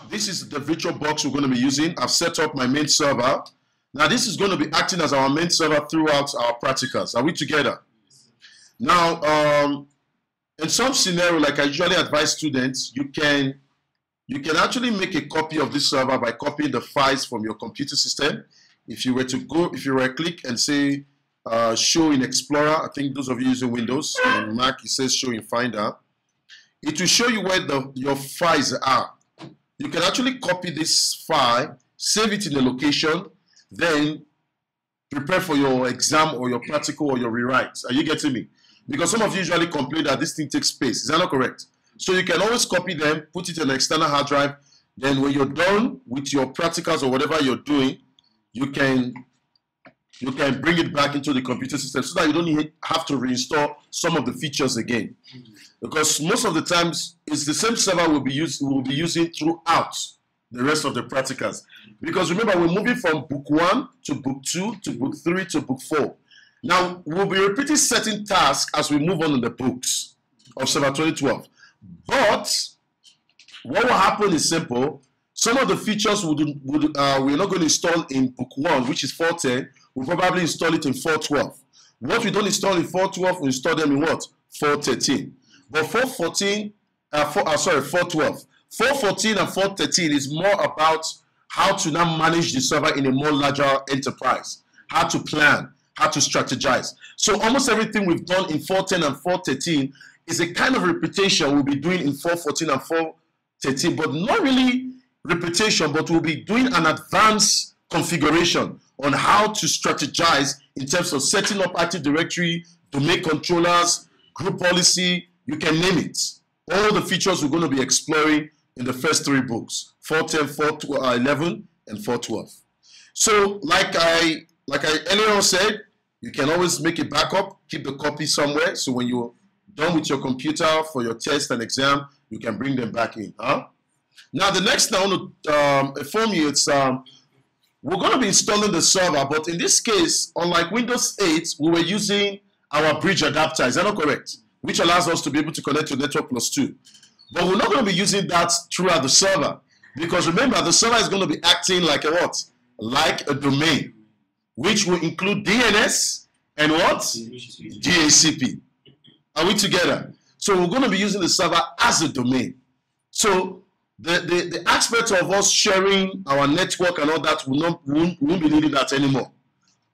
This is the VirtualBox we're going to be using. I've set up my main server. Now this is going to be acting as our main server throughout our practicals. Are we together? Now, in some scenario, like I usually advise students, you can actually make a copy of this server by copying the files from your computer system. If you were to click and say show in Explorer, I think those of you using Windows and Mac, it says show in Finder. It will show you where your files are. You can actually copy this file, save it in a location, then prepare for your exam or your practical or your rewrites. Are you getting me? Because some of you usually complain that this thing takes space. Is that not correct? So you can always copy them, put it in an external hard drive. Then when you're done with your practicals or whatever you're doing, you can bring it back into the computer system so that you don't have to reinstall some of the features again. Because most of the times it's the same server we'll be using throughout the rest of the practicals. Because remember, we're moving from book 1 to book 2 to book 3 to book 4. Now we'll be repeating certain tasks as we move on in the books of Server 2012. But what will happen is simple. Some of the features we're not going to install in book 1, which is 410. We'll probably install it in 412. What we don't install in 412, we install them in what? 413. But 414, 412. 414 and 413 is more about how to now manage the server in a more larger enterprise, how to plan, how to strategize. So almost everything we've done in 410 and 413 is a kind of repetition we'll be doing in 414 and 413, but not really repetition, but we'll be doing an advanced configuration on how to strategize in terms of setting up Active Directory, domain controllers, group policy, you can name it. All the features we're going to be exploring in the first 3 books, 410, 411, and 412. So like I earlier on said, you can always make a backup, keep the copy somewhere, so when you're done with your computer for your test and exam, you can bring them back in. Now the next thing I want to inform you, it's we're going to be installing the server, but in this case, unlike Windows 8, we were using our bridge adapter. Is that not correct? Which allows us to be able to connect to network +2. But we're not going to be using that throughout the server. Because remember, the server is going to be acting like a what? Like a domain, which will include DNS and what? DHCP. Are we together? So we're going to be using the server as a domain. So the aspect of us sharing our network and all that won't be needing that anymore.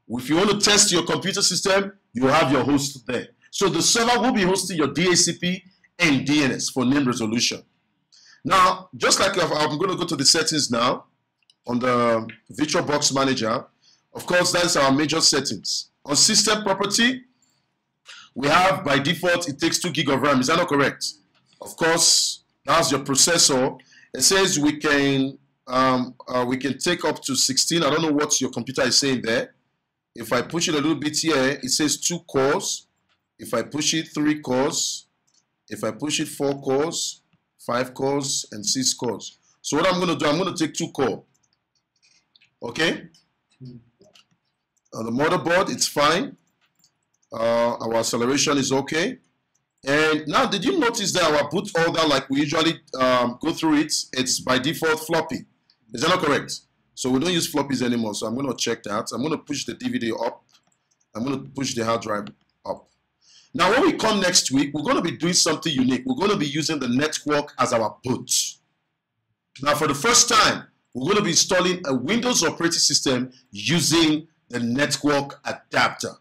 If you want to test your computer system, you have your host there. So the server will be hosting your DHCP and DNS for name resolution. Now, just like I'm going to go to the settings now on the VirtualBox Manager. Of course, that's our major settings. On system property, we have by default it takes 2 GB of RAM. Is that not correct? Of course, that's your processor. It says we can take up to 16. I don't know what your computer is saying there. If I push it a little bit here, it says 2 cores. If I push it, 3 cores. If I push it, 4 cores, 5 cores, and 6 cores. So what I'm going to do, I'm going to take 2 core. Okay? On the motherboard, it's fine. Our acceleration is okay. And now, did you notice that our boot order, like we usually go through it, it's by default floppy. Is that not correct? So we don't use floppies anymore. So I'm going to check that. I'm going to push the DVD up. I'm going to push the hard drive up. Now, when we come next week, we're going to be doing something unique. We're going to be using the network as our boot. Now, for the first time, we're going to be installing a Windows operating system using the network adapter.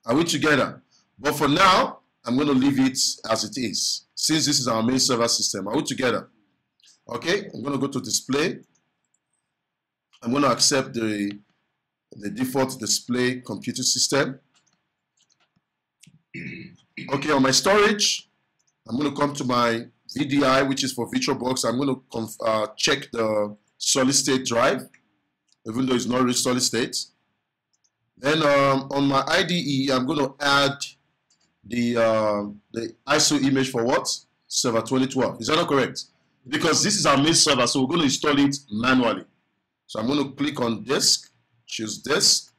Are we together? But for now, I'm going to leave it as it is, since this is our main server system. Are we together? Okay, I'm going to go to display. I'm going to accept the default display computer system. Okay, on my storage, I'm going to come to my VDI, which is for VirtualBox. I'm going to check the solid state drive, even though it's not really solid state. Then on my IDE, I'm going to add the ISO image for what? Server 2012. Is that not correct? Because this is our main server, so we're going to install it manually. So I'm going to click on disk, choose disk.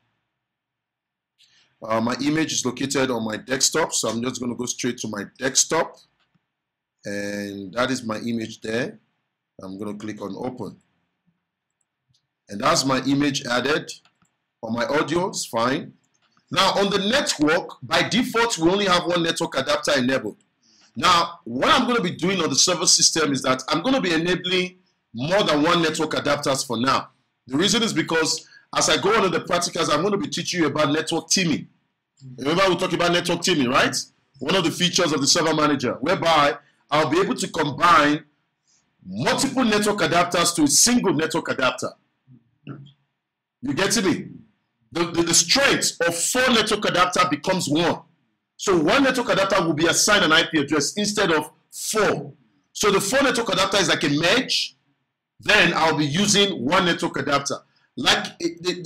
My image is located on my desktop, so I'm just going to go straight to my desktop. And that is my image there. I'm going to click on open. And that's my image added. On my audio, it's fine. Now on the network, by default, we only have one network adapter enabled. Now, what I'm going to be doing on the server system is that I'm going to be enabling more than one network adapters for now. The reason is because as I go on in the practicals, I'm going to be teaching you about network teaming. Remember we talked about network teaming, right? One of the features of the server manager, whereby I'll be able to combine multiple network adapters to a single network adapter. You get me? The strength of 4 network adapter becomes 1. So 1 network adapter will be assigned an IP address instead of 4. So the 4 network adapter is like a merge. Then I'll be using 1 network adapter. Like the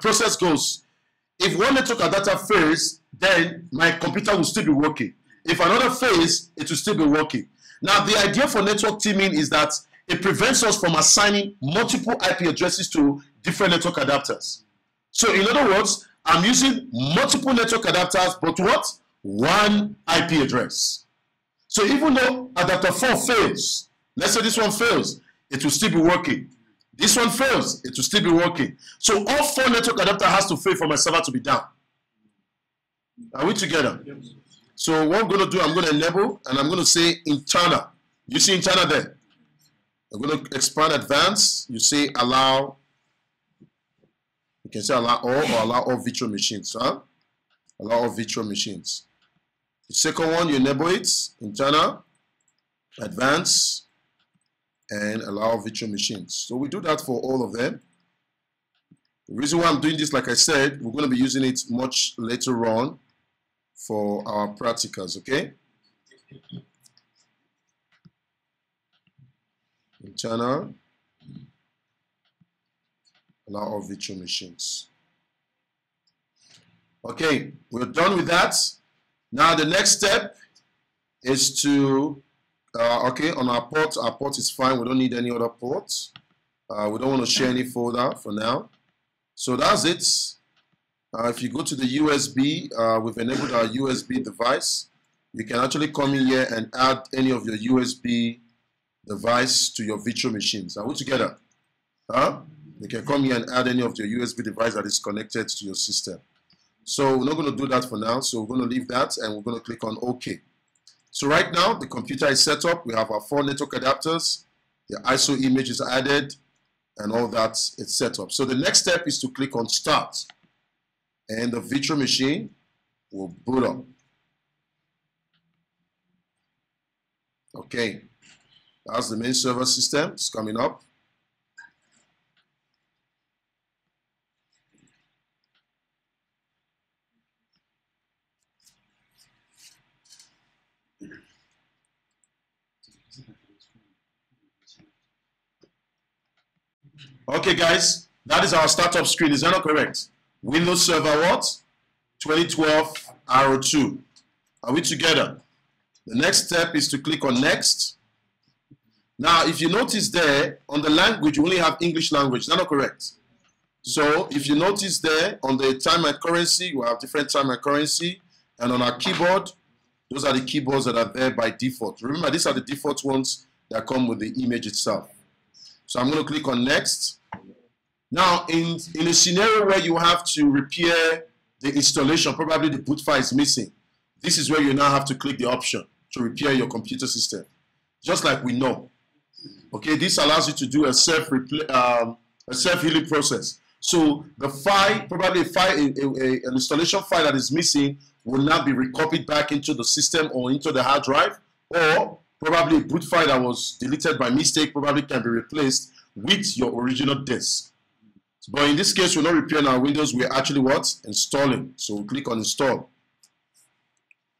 process goes. If 1 network adapter fails, then my computer will still be working. If another fails, it will still be working. Now the idea for network teaming is that it prevents us from assigning multiple IP addresses to different network adapters. So in other words, I'm using multiple network adapters, but what? 1 IP address. So even though adapter 4 fails, let's say this one fails, it will still be working. This one fails, it will still be working. So all 4 network adapter has to fail for my server to be down. Are we together? Yes. So what I'm going to do, I'm going to enable, and I'm going to say internal. You see internal there? I'm going to expand advanced. You say allow. You can say allow all or allow all virtual machines. Huh? Allow all virtual machines. The second one, you enable it. Internal, advanced, and allow virtual machines. So we do that for all of them. The reason why I'm doing this, like I said, we're going to be using it much later on for our practicals, okay? Internal, allow all virtual machines. Okay, we're done with that. Now the next step is to, okay, on our port is fine. We don't need any other ports. We don't want to share any folder for now. So that's it. If you go to the USB, we've enabled our USB device. You can actually come in here and add any of your USB device to your virtual machines. Are we together? Huh? You can come here and add any of your USB device that is connected to your system. So we're not going to do that for now. So we're going to leave that and we're going to click on OK. So right now the computer is set up. We have our 4 network adapters. The ISO image is added and all that is set up. So the next step is to click on Start. And the virtual machine will boot up. Okay, that's the main server system. It's coming up. Okay, guys, that is our startup screen. Is that not correct? Windows Server what? 2012 R2. Are we together? The next step is to click on Next. Now, if you notice there, on the language, you only have English language. Is that not correct? So, if you notice there, on the time and currency, we have different time and currency. And on our keyboard, those are the keyboards that are there by default. Remember, these are the default ones that come with the image itself. So, I'm going to click on Next. Now, in a scenario where you have to repair the installation, probably the boot file is missing, this is where you now have to click the option to repair your computer system, just like we know. Okay, this allows you to do a self-healing process. So the file, probably an installation file that is missing will now be recopied back into the system or into the hard drive, or probably a boot file that was deleted by mistake probably can be replaced with your original disk. But in this case, we're not repairing our Windows, we're actually what? Installing. So we'll click on Install.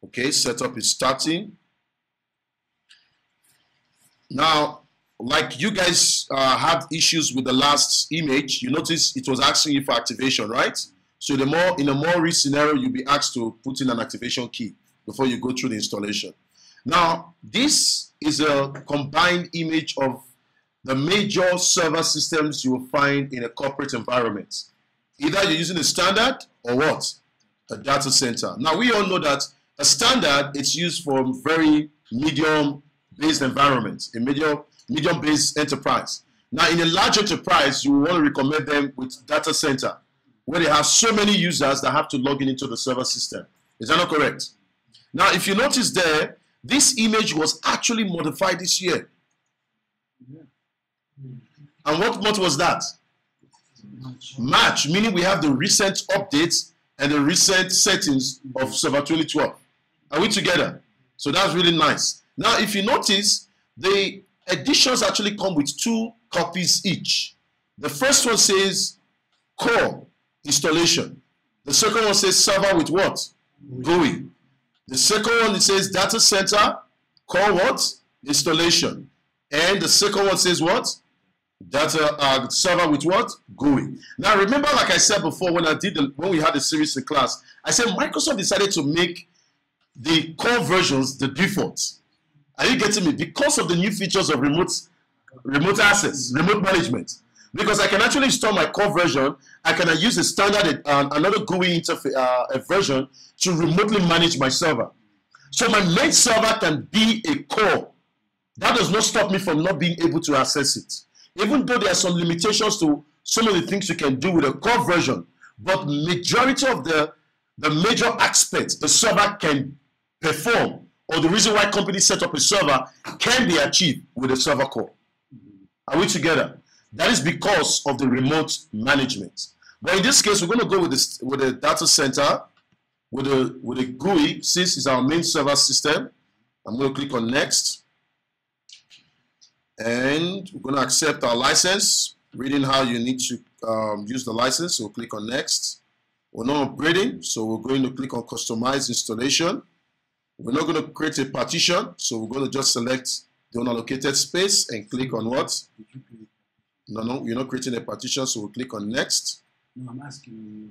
Okay, setup is starting. Now, like you guys had issues with the last image, you notice it was asking you for activation, right? So in a more real scenario, you'll be asked to put in an activation key before you go through the installation. Now, this is a combined image of the major server systems you will find in a corporate environment. Either you're using a standard or what? A data center. Now, we all know that a standard, it's used for very medium based environment, a medium-based enterprise. Now, in a large enterprise, you want to recommend them with data center, where they have so many users that have to log in into the server system. Is that not correct? Now, if you notice there, this image was actually modified this year. And what month was that? March, meaning we have the recent updates and the recent settings of Server 2012. Are we together? So that's really nice. Now, if you notice, the editions actually come with 2 copies each. The first one says core installation. The second one says server with what? GUI. The second one, it says data center, core what? Installation. And the second one says what? Data server with what? GUI. Now remember, like I said before, when we had the series in class, I said Microsoft decided to make the core versions the default. Are you getting me? Because of the new features of remote access, remote management. Because I can actually install my core version, I can use a standard another GUI interface version to remotely manage my server. So my main server can be a core. That does not stop me from not being able to access it. Even though there are some limitations to some of the things you can do with a core version, but majority of the major aspects the server can perform, or the reason why companies set up a server, can be achieved with a server core. Are we together? That is because of the remote management. But in this case, we're going to go with the data center, with a GUI, since it's our main server system. I'm going to click on next. And we're going to accept our license, reading how you need to use the license. So we'll click on next. We're not upgrading, so we're going to click on customize installation. We're not going to create a partition, so we're going to just select the unallocated space and click on what? No, you're not creating a partition, so we'll click on next. No, I'm asking you.